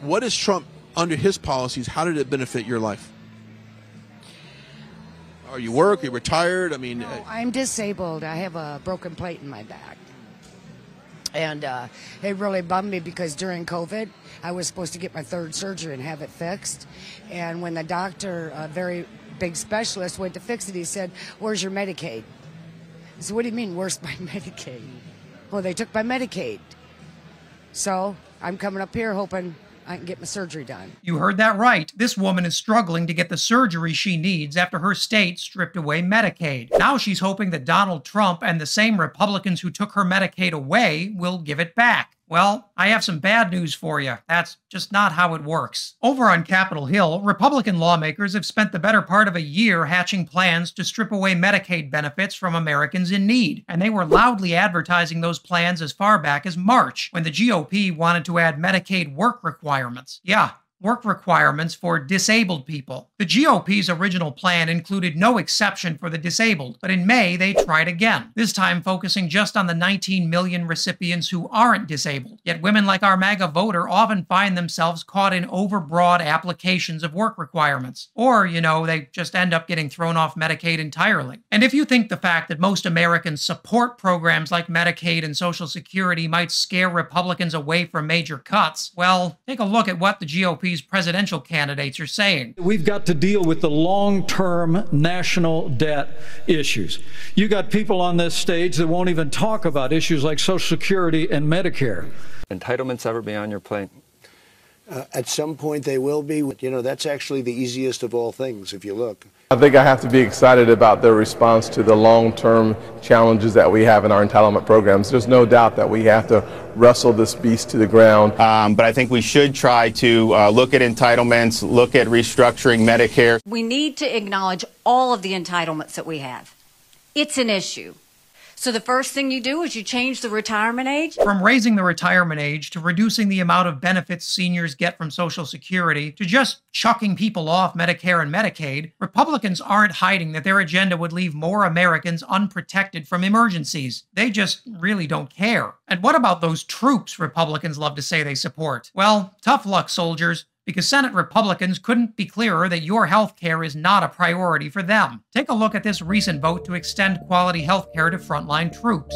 What is Trump, under his policies, how did it benefit your life? Are you work? Are you retired? I mean... No, I'm disabled. I have a broken plate in my back. And it really bummed me because during COVID, I was supposed to get my third surgery and have it fixed. And when the doctor, a very big specialist, went to fix it, he said, "Where's your Medicaid?" I said, "What do you mean, where's my Medicaid?" "Well, they took my Medicaid." So I'm coming up here hoping I can get my surgery done. You heard that right. This woman is struggling to get the surgery she needs after her state stripped away Medicaid. Now she's hoping that Donald Trump and the same Republicans who took her Medicaid away will give it back. Well, I have some bad news for you. That's just not how it works. Over on Capitol Hill, Republican lawmakers have spent the better part of a year hatching plans to strip away Medicaid benefits from Americans in need. And they were loudly advertising those plans as far back as March, when the GOP wanted to add Medicaid work requirements. Yeah, work requirements for disabled people. The GOP's original plan included no exception for the disabled, but in May they tried again, this time focusing just on the 19 million recipients who aren't disabled. Yet women like our MAGA voter often find themselves caught in overbroad applications of work requirements. Or, you know, they just end up getting thrown off Medicaid entirely. And if you think the fact that most Americans support programs like Medicaid and Social Security might scare Republicans away from major cuts, well, take a look at what the GOP's presidential candidates are saying. We've got to deal with the long-term national debt issues. You got people on this stage that won't even talk about issues like Social Security and Medicare. Entitlements ever be on your plate? At some point they will be. You know, that's actually the easiest of all things, if you look. I think I have to be excited about their response to the long-term challenges that we have in our entitlement programs. There's no doubt that we have to wrestle this beast to the ground. But I think we should try to look at entitlements, look at restructuring Medicare. We need to acknowledge all of the entitlements that we have. It's an issue. So the first thing you do is you change the retirement age. From raising the retirement age to reducing the amount of benefits seniors get from Social Security to just chucking people off Medicare and Medicaid, Republicans aren't hiding that their agenda would leave more Americans unprotected from emergencies. They just really don't care. And what about those troops Republicans love to say they support? Well, tough luck, soldiers, because Senate Republicans couldn't be clearer that your health care is not a priority for them. Take a look at this recent vote to extend quality health care to frontline troops.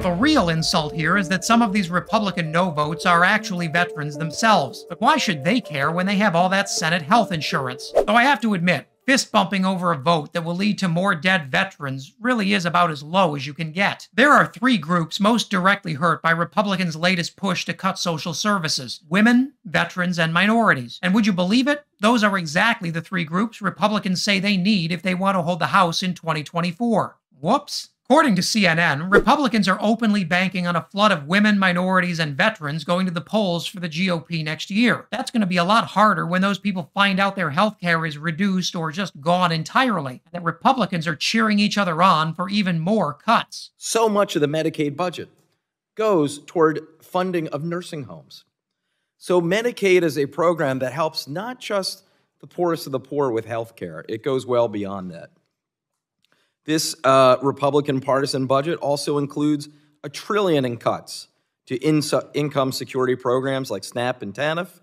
The real insult here is that some of these Republican no votes are actually veterans themselves. But why should they care when they have all that Senate health insurance? Though I have to admit, fist bumping over a vote that will lead to more dead veterans really is about as low as you can get. There are three groups most directly hurt by Republicans' latest push to cut social services: women, veterans, and minorities. And would you believe it? Those are exactly the three groups Republicans say they need if they want to hold the House in 2024. Whoops. According to CNN, Republicans are openly banking on a flood of women, minorities, and veterans going to the polls for the GOP next year. That's going to be a lot harder when those people find out their health care is reduced or just gone entirely, and that Republicans are cheering each other on for even more cuts. So much of the Medicaid budget goes toward funding of nursing homes. So Medicaid is a program that helps not just the poorest of the poor with health care. It goes well beyond that. This Republican partisan budget also includes $1 trillion in cuts to income security programs like SNAP and TANF.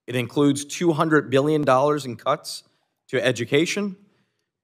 It includes $200 billion in cuts to education,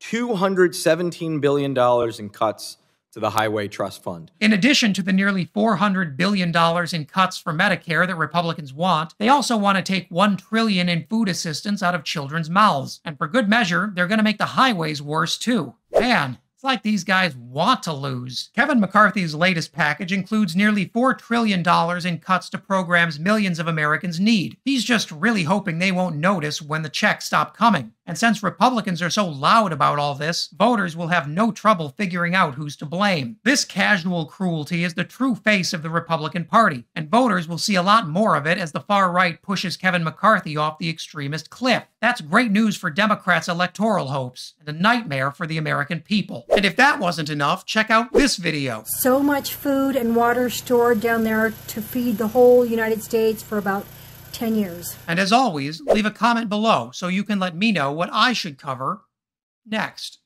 $217 billion in cuts to the Highway Trust Fund. In addition to the nearly $400 billion in cuts for Medicare that Republicans want, they also want to take $1 trillion in food assistance out of children's mouths. And for good measure, they're going to make the highways worse too. Man, it's like these guys want to lose. Kevin McCarthy's latest package includes nearly $4 trillion in cuts to programs millions of Americans need. He's just really hoping they won't notice when the checks stop coming. And since Republicans are so loud about all this, voters will have no trouble figuring out who's to blame. This casual cruelty is the true face of the Republican Party, and voters will see a lot more of it as the far right pushes Kevin McCarthy off the extremist cliff. That's great news for Democrats' electoral hopes, and a nightmare for the American people. And if that wasn't enough, check out this video. So much food and water stored down there to feed the whole United States for about 10 years. And as always, leave a comment below so you can let me know what I should cover next.